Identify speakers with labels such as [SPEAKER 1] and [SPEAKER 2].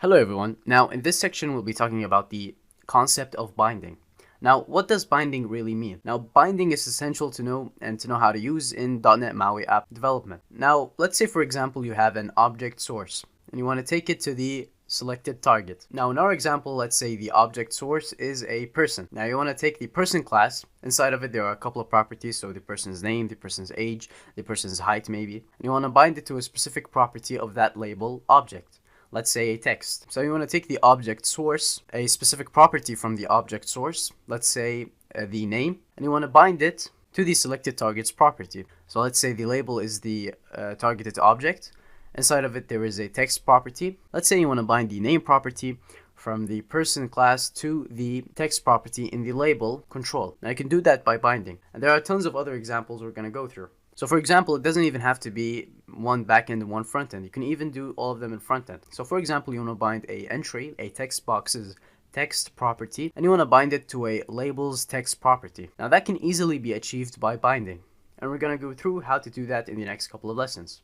[SPEAKER 1] Hello everyone. Now in this section we'll be talking about the concept of binding. Now what does binding really mean? Now binding is essential to know and to know how to use in .NET MAUI app development. Now let's say for example you have an object source and you want to take it to the selected target. Now in our example, let's say the object source is a person. Now you want to take the person class. Inside of it there are a couple of properties, so the person's name, the person's age, the person's height maybe. And you want to bind it to a specific property of that label object. Let's say a text. So you want to take the object source, a specific property from the object source, let's say the name, and you want to bind it to the selected target's property. So let's say the label is the targeted object. Inside of it there is a text property. Let's say you want to bind the name property from the person class to the text property in the label control. Now you can do that by binding. And there are tons of other examples we're going to go through. So for example, it doesn't even have to be one backend and one frontend. You can even do all of them in frontend. So for example, you want to bind a entry, a text box's text property, and you want to bind it to a label's text property. Now that can easily be achieved by binding. And we're going to go through how to do that in the next couple of lessons.